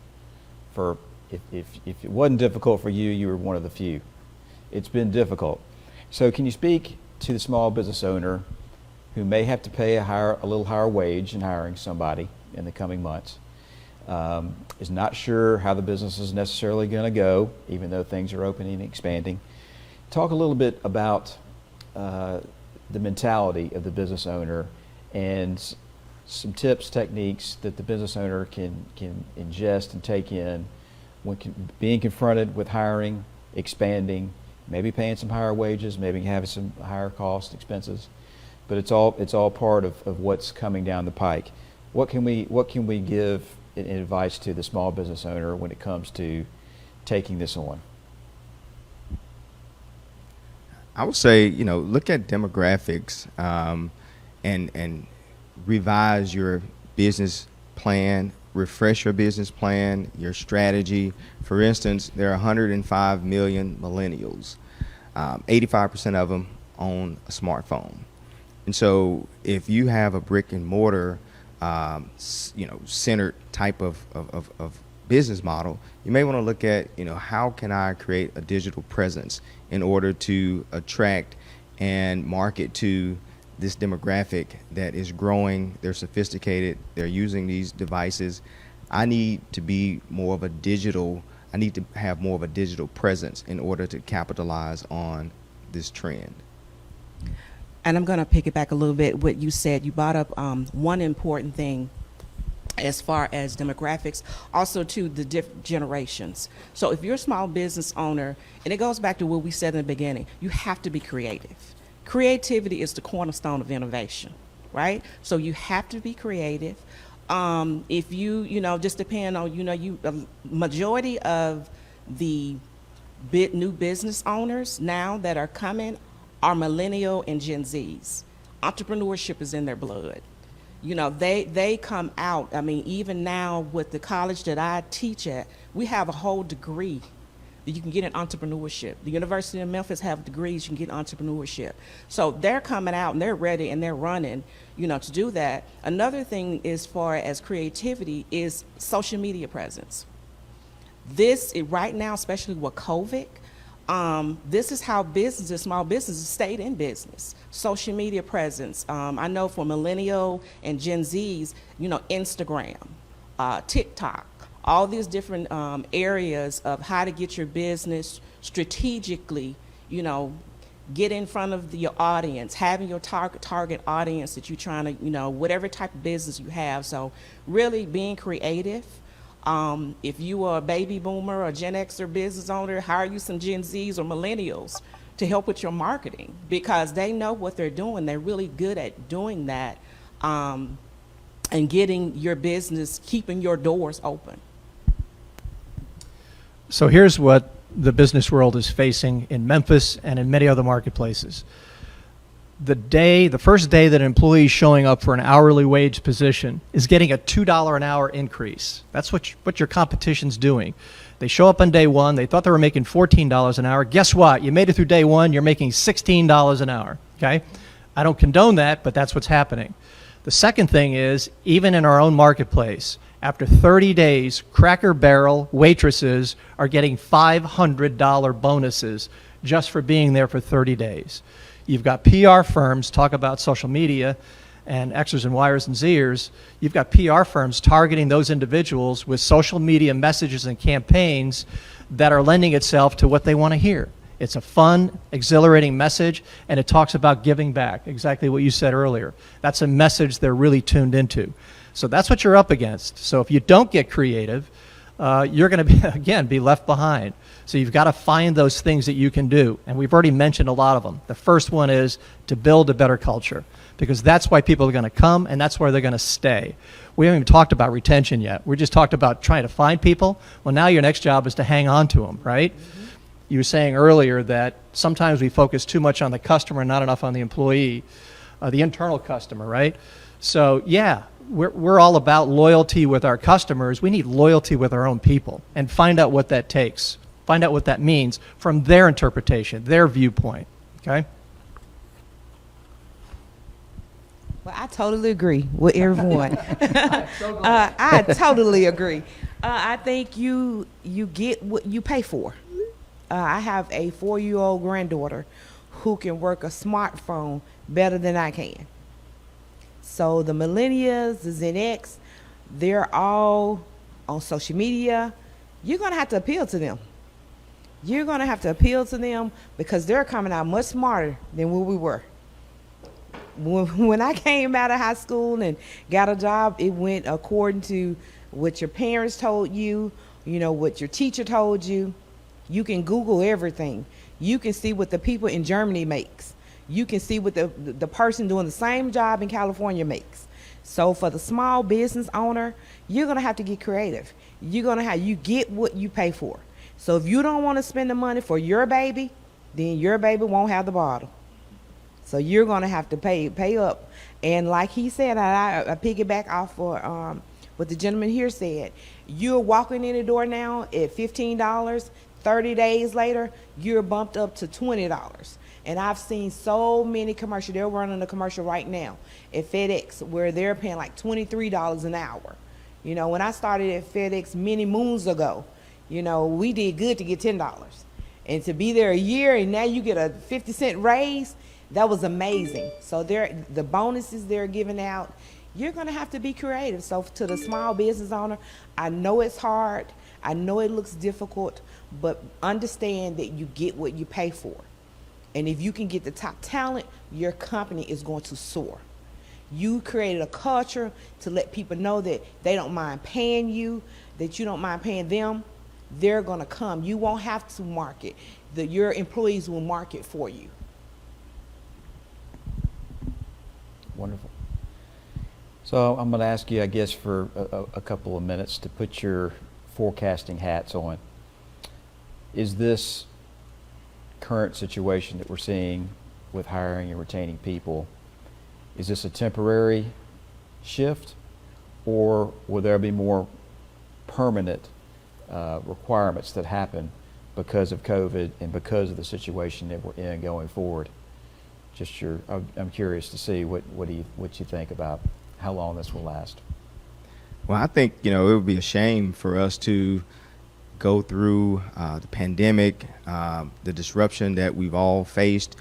Speaker 1: If it wasn't difficult for you, you were one of the few. It's been difficult. So can you speak to the small business owner who may have to pay a little higher wage in hiring somebody in the coming months, is not sure how the business is necessarily going to go, even though things are opening and expanding? Talk a little bit about the mentality of the business owner and some tips, techniques that the business owner can ingest and take in when being confronted with hiring, expanding, maybe paying some higher wages, maybe having some higher cost expenses, but it's all part of what's coming down the pike. What can we give in advice to the small business owner when it comes to taking this on?
Speaker 2: I would say, look at demographics and revise your business plan, refresh your business plan, your strategy. For instance, there are 105 million millennials. 85% of them own a smartphone. And so if you have a brick and mortar, centered type of business model, you may want to look at, how can I create a digital presence in order to attract and market to this demographic that is growing, they're sophisticated, they're using these devices. I need to be more of a digital, I need to have more of a digital presence in order to capitalize on this trend.
Speaker 4: And I'm going to pick it back a little bit what you said. You brought up one important thing as far as demographics, also to the different generations. So if you're a small business owner, and it goes back to what we said in the beginning, you have to be creative. Creativity is the cornerstone of innovation, right? So you have to be creative. If you know, just depend on, you know, majority of the new business owners now that are coming are millennial and Gen Zs. Entrepreneurship is in their blood. You know, they come out. I mean, even now with the college that I teach at, we have a whole degree that you can get in entrepreneurship. The University of Memphis have degrees you can get in entrepreneurship. So they're coming out and they're ready and they're running, you know, to do that. Another thing as far as creativity is social media presence. Right now, especially with COVID, this is how businesses, small businesses stayed in business. Social media presence. I know for millennial and Gen Zs, you know, Instagram, TikTok, all these different areas of how to get your business strategically, you know, get in front of your audience, having your target audience that you're trying to, you know, whatever type of business you have. So really being creative. If you are a baby boomer or Gen Xer business owner, hire you some Gen Zs or millennials to help with your marketing, because they know what they're doing. They're really good at doing that, and getting your business, keeping your doors open.
Speaker 3: So here's what the business world is facing in Memphis and in many other marketplaces. The first day that an employee is showing up for an hourly wage position is getting a $2 an hour increase. That's what your competition's doing. They show up on day one, they thought they were making $14 an hour. Guess what? You made it through day one, you're making $16 an hour, okay? I don't condone that, but that's what's happening. The second thing is, even in our own marketplace, after 30 days, Cracker Barrel waitresses are getting $500 bonuses just for being there for 30 days. You've got PR firms, talk about social media and Xers and Yers and Zers. You've got PR firms targeting those individuals with social media messages and campaigns that are lending itself to what they want to hear. It's a fun, exhilarating message, and it talks about giving back, exactly what you said earlier. That's a message they're really tuned into. So that's what you're up against. So if you don't get creative, you're going to, again, be left behind. So you've got to find those things that you can do, and we've already mentioned a lot of them. The first one is to build a better culture, because that's why people are going to come, and that's where they're going to stay. We haven't even talked about retention yet. We just talked about trying to find people. Well, now your next job is to hang on to them, right? Mm-hmm. You were saying earlier that sometimes we focus too much on the customer and not enough on the employee, the internal customer, right? So, yeah, we're all about loyalty with our customers. We need loyalty with our own people, and find out what that takes. Find out what that means from their interpretation, their viewpoint, okay?
Speaker 5: Well, I totally agree with everyone. I totally agree. I think you get what you pay for. I have a 4-year-old granddaughter who can work a smartphone better than I can. So the millennials, the Gen X, they're all on social media. You're going to have to appeal to them. You're going to have to appeal to them because they're coming out much smarter than what we were. When I came out of high school and got a job, it went according to what your parents told you, you know, what your teacher told you. You can Google everything. You can see what the people in Germany makes. You can see what the person doing the same job in California makes. So for the small business owner, you're going to have to get creative. You get what you pay for. So if you don't want to spend the money for your baby, then your baby won't have the bottle. So you're going to have to pay up. And like he said, I piggyback off for what the gentleman here said. You're walking in the door now at $15. 30 days later, you're bumped up to $20. And I've seen so many commercials. They're running a commercial right now at FedEx where they're paying like $23 an hour. You know, when I started at FedEx many moons ago, you know, we did good to get $10. And to be there a year and now you get a 50-cent raise, That was amazing. So the bonuses they're giving out, you're gonna have to be creative. So to the small business owner, I know it's hard, I know it looks difficult, but understand that you get what you pay for. And if you can get the top talent, your company is going to soar. You created a culture to let people know that they don't mind paying you, that you don't mind paying them. They're gonna come. You won't have to market. Your employees will market for you.
Speaker 1: Wonderful. So I'm going to ask you, I guess, for a couple of minutes to put your forecasting hats on. Is this current situation that we're seeing with hiring and retaining people, is this a temporary shift, or will there be more permanent requirements that happen because of COVID and because of the situation that we're in going forward? I'm curious to see what you think about how long this will last.
Speaker 2: Well, I think, it would be a shame for us to go through the pandemic, the disruption that we've all faced,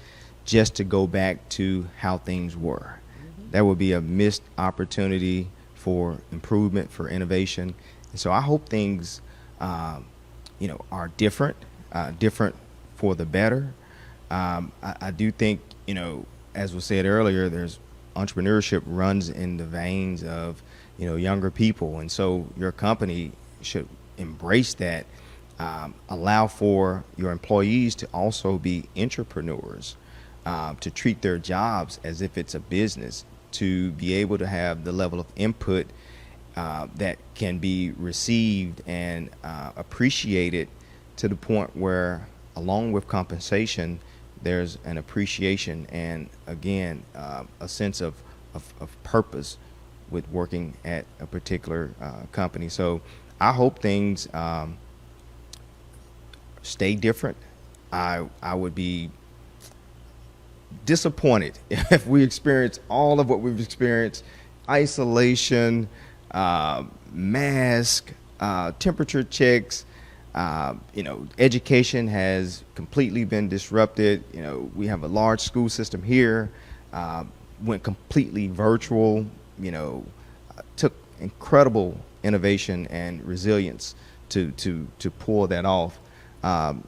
Speaker 2: just to go back to how things were. That would be a missed opportunity for improvement, for innovation. And so I hope things, are different for the better. I do think, as was said earlier, there's entrepreneurship runs in the veins of, younger people. And so your company should embrace that, allow for your employees to also be entrepreneurs, to treat their jobs as if it's a business, to be able to have the level of input that can be received and appreciated to the point where, along with compensation, there's an appreciation and, again, a sense of purpose with working at a particular company. So I hope things stay different. I would be disappointed if we experience all of what we've experienced: isolation, mask, temperature checks. Education has completely been disrupted. We have a large school system here, went completely virtual, took incredible innovation and resilience to pull that off.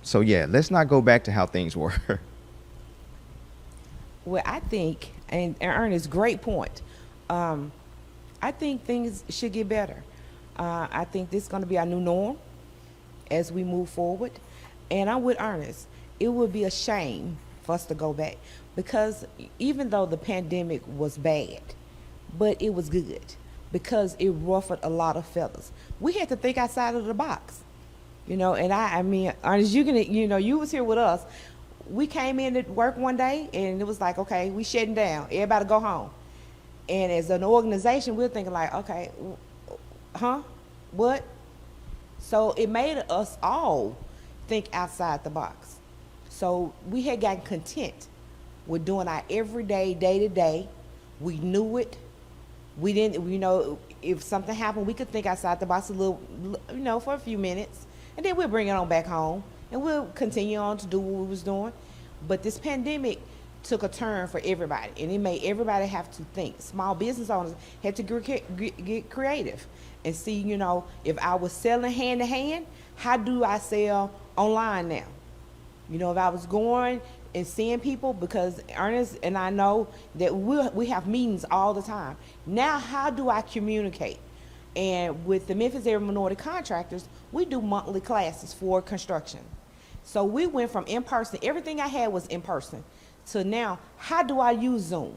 Speaker 2: So yeah, let's not go back to how things were.
Speaker 5: Well, I think, and Ernest, great point. I think things should get better. I think this is going to be our new norm as we move forward. And I'm with Ernest. It would be a shame for us to go back, because even though the pandemic was bad, but it was good because it ruffled a lot of feathers. We had to think outside of the box, and I mean, Ernest, you was here with us. We came in to work one day and it was like, okay, we shutting down. Everybody go home. And as an organization, we're thinking like, okay, what? So it made us all think outside the box. So we had gotten content with doing our everyday, day-to-day. We knew it. We didn't, if something happened, we could think outside the box a little, for a few minutes. And then we'll bring it on back home. And we'll continue on to do what we was doing. But this pandemic took a turn for everybody, and it made everybody have to think. Small business owners had to get creative and see, if I was selling hand to hand, how do I sell online now? If I was going and seeing people, because Ernest and I know that we have meetings all the time. Now, how do I communicate? And with the Memphis area minority contractors, we do monthly classes for construction. So we went from in-person, everything I had was in-person, to now, how do I use Zoom?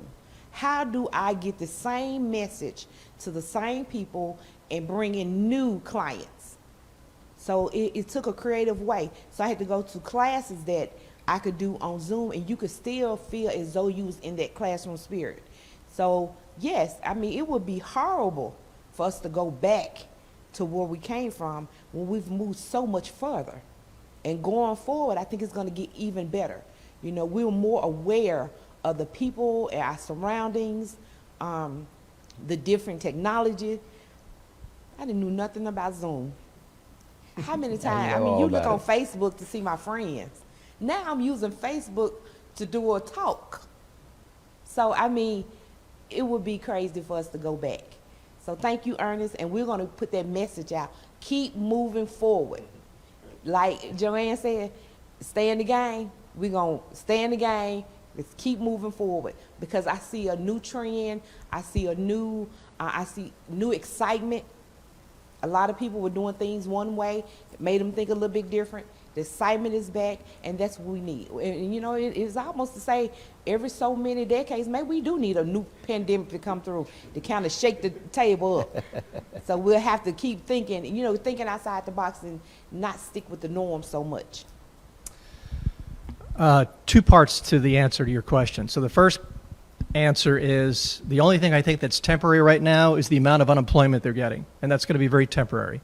Speaker 5: How do I get the same message to the same people and bring in new clients? So it took a creative way. So I had to go to classes that I could do on Zoom, and you could still feel as though you was in that classroom spirit. So yes, I mean, it would be horrible for us to go back to where we came from when we've moved so much further. And going forward, I think it's going to get even better. We're more aware of the people and our surroundings, the different technology. I didn't know nothing about Zoom. How many times? You look on Facebook to see my friends. Now I'm using Facebook to do a talk. So, I mean, it would be crazy for us to go back. So thank you, Ernest, and we're going to put that message out. Keep moving forward. Like Joanne said, stay in the game. We're going to stay in the game. Let's keep moving forward, because I see a new trend. I see new excitement. A lot of people were doing things one way. It made them think a little bit different. The excitement is back, and that's what we need. And you know, it's almost to say every so many decades, maybe we do need a new pandemic to come through to kind of shake the table up. So we'll have to keep thinking, you know, thinking outside the box and not stick with the norm so much.
Speaker 3: Two parts to the answer to your question. So the first answer is the only thing I think that's temporary right now is the amount of unemployment they're getting, and that's going to be very temporary.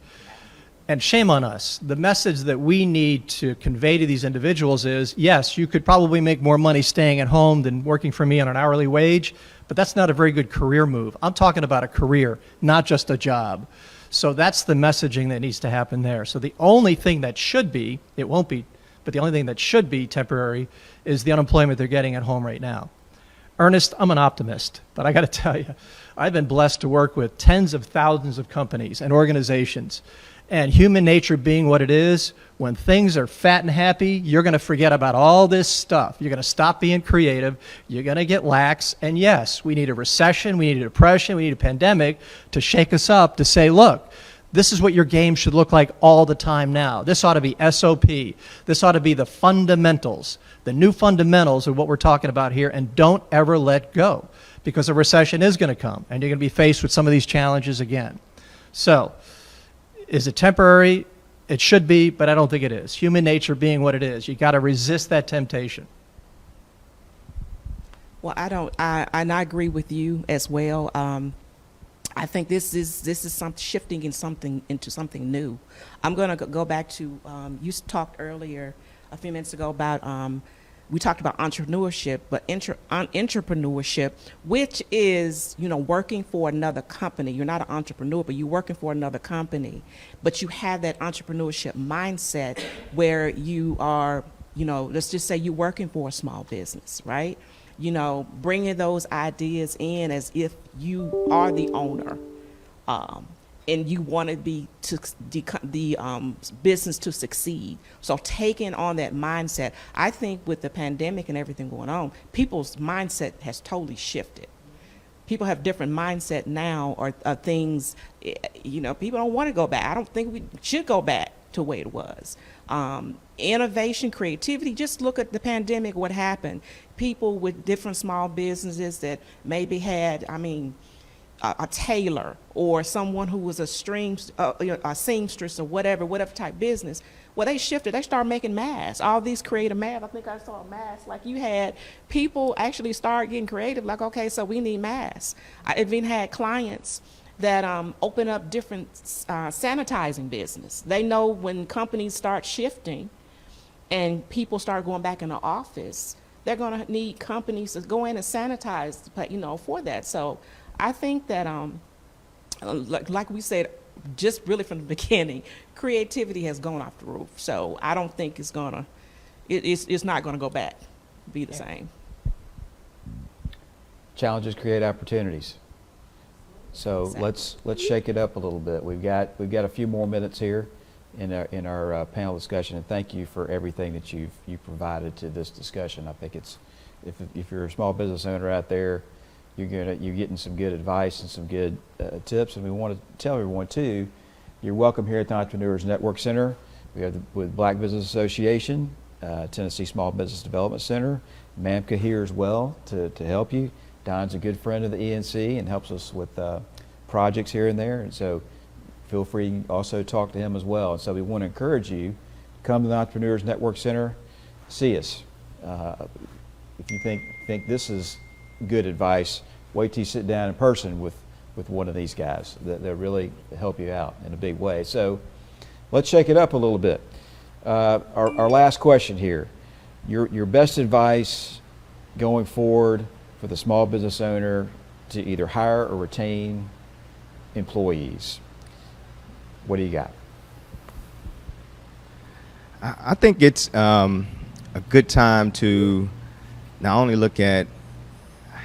Speaker 3: And shame on us. The message that we need to convey to these individuals is, yes, you could probably make more money staying at home than working for me on an hourly wage, but that's not a very good career move. I'm talking about a career, not just a job. So that's the messaging that needs to happen there. So the only thing that should be, it won't be, but the only thing that should be temporary is the unemployment they're getting at home right now. Ernest, I'm an optimist, but I got to tell you, I've been blessed to work with tens of thousands of companies and organizations. And human nature being what it is, when things are fat and happy, you're going to forget about all this stuff. You're going to stop being creative. You're going to get lax. And yes, we need a recession, we need a depression, we need a pandemic to shake us up, to say, look, this is what your game should look like all the time now. This ought to be SOP. This ought to be the fundamentals, the new fundamentals of what we're talking about here, and don't ever let go, because a recession is going to come, and you're going to be faced with some of these challenges again. So, is it temporary? It should be, but I don't think it is. Human nature being what it is, you got to resist that temptation.
Speaker 4: Well, I agree with you as well. I think this is some shifting into something new. I'm going to go back to you talked earlier a few minutes ago about we talked about entrepreneurship, but entrepreneurship, which is, you know, working for another company. You're not an entrepreneur, but you're working for another company. But you have that entrepreneurship mindset where you are, you know, let's just say you're working for a small business, right? You know, bringing those ideas in as if you are the owner, and you want to be the business to succeed. So taking on that mindset, I think with the pandemic and everything going on, people's mindset has totally shifted. People have different mindset now, or things, you know, people don't want to go back. I don't think we should go back to the way it was. Innovation, creativity, just look at the pandemic, what happened. People with different small businesses that maybe had, a tailor or someone who was a seamstress or whatever type business. Well, they shifted. They started making masks. All these creative masks. I think I saw a mask. Like you had people actually start getting creative. Like, okay, so we need masks. I even had clients that open up different sanitizing business. They know when companies start shifting and people start going back in the office, they're going to need companies to go in and sanitize, you know, for that. So I think that, like we said, just really from the beginning, creativity has gone off the roof. So I don't think it's gonna, it's not gonna go back, be the same.
Speaker 1: Challenges create opportunities. So
Speaker 4: Exactly.
Speaker 1: let's shake it up a little bit. We've got a few more minutes here in our panel discussion, and thank you for everything that you've provided to this discussion. I think it's, if you're a small business owner out there, you're getting some good advice and some good tips, and we want to tell everyone too, you're welcome here at the Entrepreneurs Network Center. We have with Black Business Association, Tennessee Small Business Development Center, MAMCA here as well to help you. Don's a good friend of the ENC and helps us with projects here and there, and so feel free to also talk to him as well. And so we want to encourage you to come to the Entrepreneurs Network Center, see us. If you think this is good advice, wait till you sit down in person with one of these guys. They'll really help you out in a big way. So let's shake it up a little bit. Our last question here, your best advice going forward for the small business owner to either hire or retain employees. What do you got?
Speaker 2: I think it's a good time to not only look at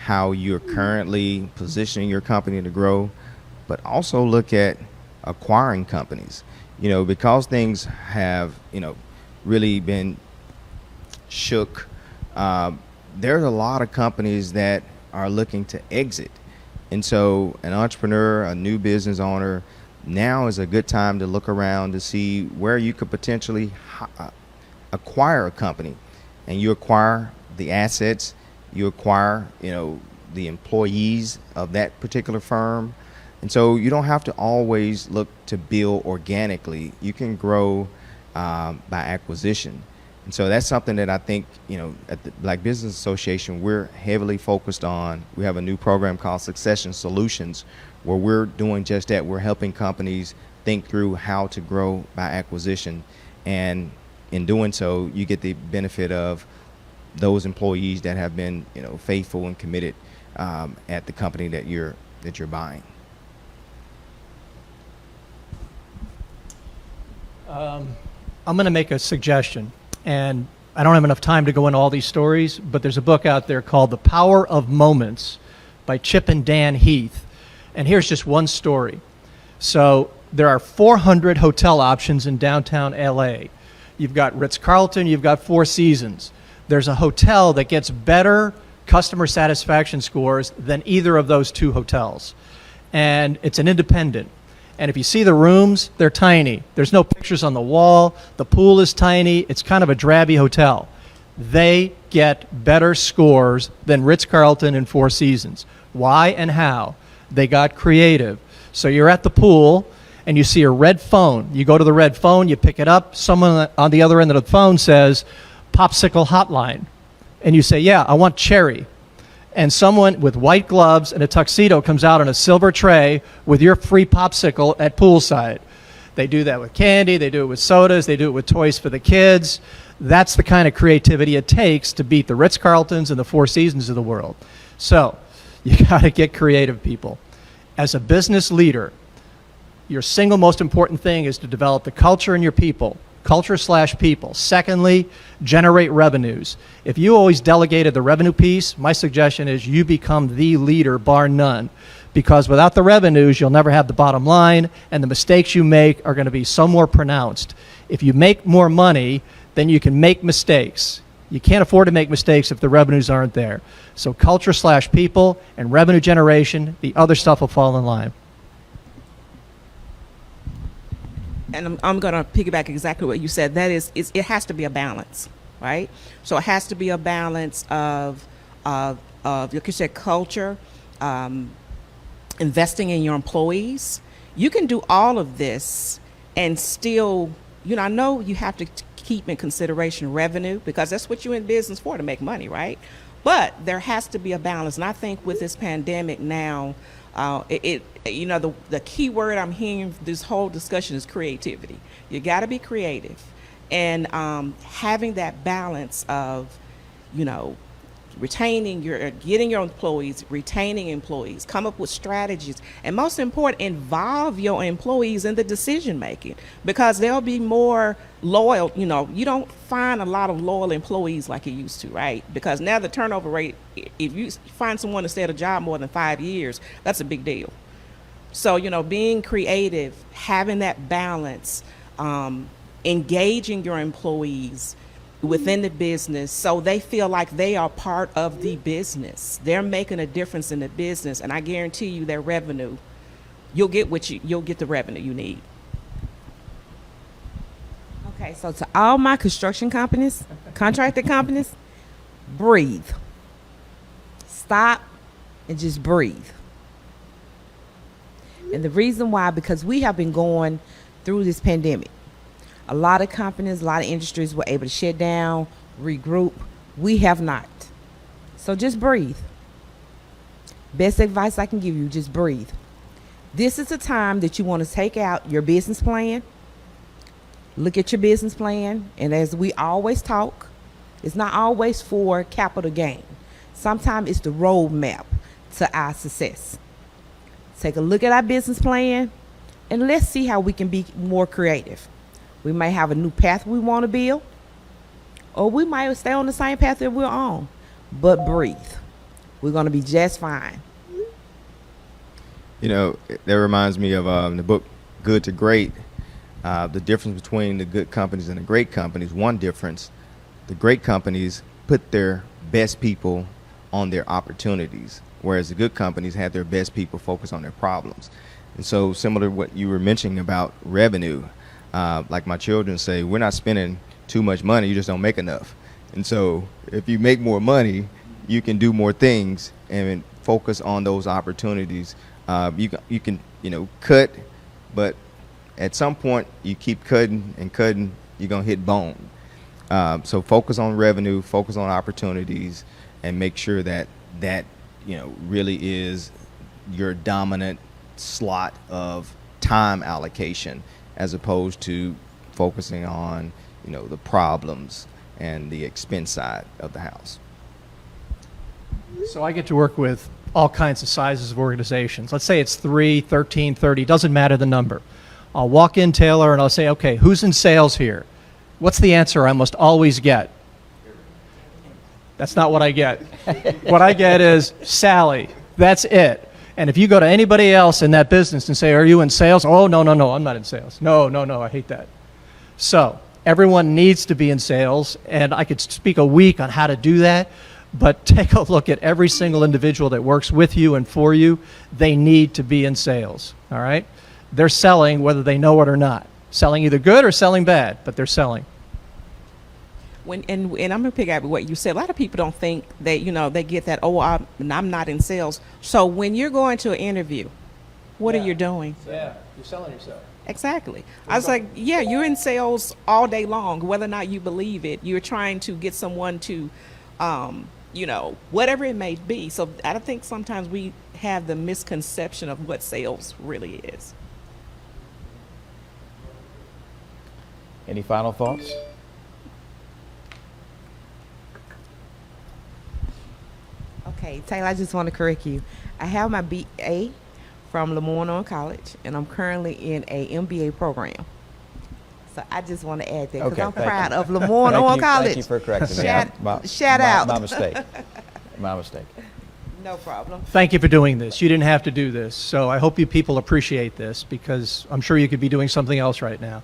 Speaker 2: how you're currently positioning your company to grow, but also look at acquiring companies. You know, because things have, you know, really been shook, there's a lot of companies that are looking to exit. And so an entrepreneur, a new business owner, now is a good time to look around to see where you could potentially acquire a company. And you acquire the assets, you acquire, you know, the employees of that particular firm. And so you don't have to always look to build organically. You can grow by acquisition. And so that's something that I think, you know, at the Black Business Association, we're heavily focused on. We have a new program called Succession Solutions, where we're doing just that. We're helping companies think through how to grow by acquisition. And in doing so, you get the benefit of those employees that have been, you know, faithful and committed at the company that you're buying.
Speaker 3: I'm going to make a suggestion, and I don't have enough time to go into all these stories, but there's a book out there called The Power of Moments by Chip and Dan Heath. And here's just one story. So there are 400 hotel options in downtown LA. You've got Ritz-Carlton, you've got Four Seasons. There's a hotel that gets better customer satisfaction scores than either of those two hotels. And it's an independent. And if you see the rooms, they're tiny. There's no pictures on the wall. The pool is tiny. It's kind of a drabby hotel. They get better scores than Ritz-Carlton and Four Seasons. Why and how? They got creative. So you're at the pool and you see a red phone. You go to the red phone, you pick it up. Someone on the other end of the phone says, "Popsicle hotline." And you say, "Yeah, I want cherry." And someone with white gloves and a tuxedo comes out on a silver tray with your free popsicle at poolside. They do that with candy, they do it with sodas, they do it with toys for the kids. That's the kind of creativity it takes to beat the Ritz-Carltons and the Four Seasons of the world. So you got to get creative, people. As a business leader, your single most important thing is to develop the culture in your people. Culture/people. Secondly, generate revenues. If you always delegated the revenue piece, my suggestion is you become the leader, bar none. Because without the revenues, you'll never have the bottom line, and the mistakes you make are going to be so more pronounced. If you make more money, then you can make mistakes. You can't afford to make mistakes if the revenues aren't there. So culture/people and revenue generation, the other stuff will fall in line.
Speaker 4: And I'm going to piggyback exactly what you said. That is, it has to be a balance, right? So it has to be a balance of like you said, culture, investing in your employees. You can do all of this and still, you know, I know you have to keep in consideration revenue because that's what you're in business for, to make money, right? But there has to be a balance. And I think with this pandemic now, you know, the key word I'm hearing this whole discussion is creativity. You got to be creative, and having that balance of, you know, getting your employees, retaining employees, come up with strategies, and most important, involve your employees in the decision making, because they'll be more loyal. You know, you don't find a lot of loyal employees like you used to, right? Because now the turnover rate, if you find someone to stay at a job more than 5 years, that's a big deal. So, you know, being creative, having that balance, engaging your employees within the business so they feel like they are part of the business. They're making a difference in the business, and I guarantee you their revenue, you'll get the revenue you need.
Speaker 5: Okay, so to all my construction companies, contractor companies, breathe. Stop and just breathe. And the reason why, because we have been going through this pandemic. A lot of companies, a lot of industries were able to shut down, regroup. We have not. So just breathe. Best advice I can give you, just breathe. This is the time that you want to take out your business plan. Look at your business plan. And as we always talk, it's not always for capital gain. Sometimes it's the roadmap to our success. Take a look at our business plan and let's see how we can be more creative. We might have a new path we want to build, or we might stay on the same path that we're on. But breathe. We're going to be just fine.
Speaker 2: You know, that reminds me of the book Good to Great. The difference between the good companies and the great companies. One difference, the great companies put their best people on their opportunities, whereas the good companies had their best people focus on their problems. And so similar to what you were mentioning about revenue, like my children say, we're not spending too much money, you just don't make enough. And so if you make more money, you can do more things and focus on those opportunities. You can cut, but at some point you keep cutting and cutting, you're gonna hit bone. So focus on revenue, focus on opportunities, and make sure that really is your dominant slot of time allocation, as opposed to focusing on the problems and the expense side of the house.
Speaker 3: So I get to work with all kinds of sizes of organizations. Let's say it's 3, 13, 30, doesn't matter the number. I'll walk in, Taylor, and I'll say, okay, who's in sales here? What's the answer I must always get? That's not what I get. What I get is Sally. That's it. And if you go to anybody else in that business and say, are you in sales? Oh, no, I'm not in sales. No, I hate that. So everyone needs to be in sales, and I could speak a week on how to do that, but take a look at every single individual that works with you and for you. They need to be in sales, all right? They're selling whether they know it or not. Selling either good or selling bad, but they're selling.
Speaker 4: And I'm gonna pick up what you said. A lot of people don't think that they get that. Oh, I'm not in sales. So when you're going to an interview, what are you doing?
Speaker 3: Yeah, you're selling yourself.
Speaker 4: Exactly. I was like, yeah, you're in sales all day long, whether or not you believe it. You're trying to get someone to, whatever it may be. So I think sometimes we have the misconception of what sales really is.
Speaker 1: Any final thoughts?
Speaker 5: Okay, Taylor, I just want to correct you. I have my BA from Lemoyne College, and I'm currently in a MBA program. So I just want to add that because
Speaker 1: Okay,
Speaker 5: I'm
Speaker 1: thank
Speaker 5: proud
Speaker 1: you.
Speaker 5: of Lemoyne College.
Speaker 1: Thank you for correcting me.
Speaker 5: Shout out.
Speaker 1: My mistake. My mistake.
Speaker 5: No problem.
Speaker 3: Thank you for doing this. You didn't have to do this. So I hope you people appreciate this, because I'm sure you could be doing something else right now.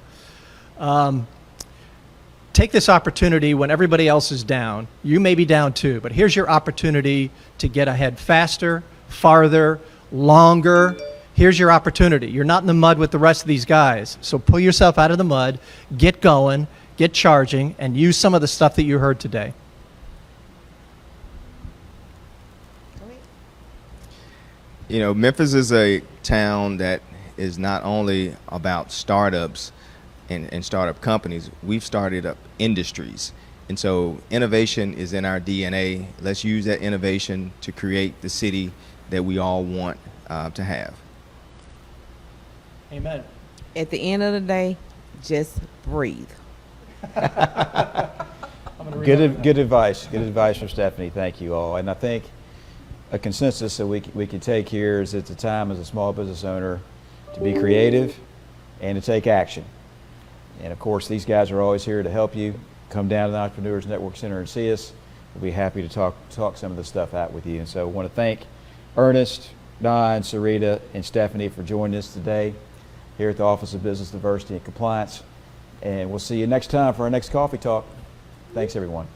Speaker 3: Take this opportunity when everybody else is down. You may be down too, but here's your opportunity to get ahead faster, farther, longer. Here's your opportunity. You're not in the mud with the rest of these guys. So pull yourself out of the mud, get going, get charging, and use some of the stuff that you heard today.
Speaker 2: Memphis is a town that is not only about startups and startup companies. We've started up industries. And so innovation is in our DNA. Let's use that innovation to create the city that we all want to have.
Speaker 3: Amen.
Speaker 5: At the end of the day, just breathe.
Speaker 1: Good advice. Good advice from Stephanie. Thank you all. And I think a consensus that we can take here is it's a time as a small business owner to be creative and to take action. And of course, these guys are always here to help you. Come down to the Entrepreneurs Network Center and see us. We'll be happy to talk some of this stuff out with you. And so I want to thank Ernest, Don, Sarita, and Stephanie for joining us today here at the Office of Business Diversity and Compliance. And we'll see you next time for our next coffee talk. Thanks, everyone.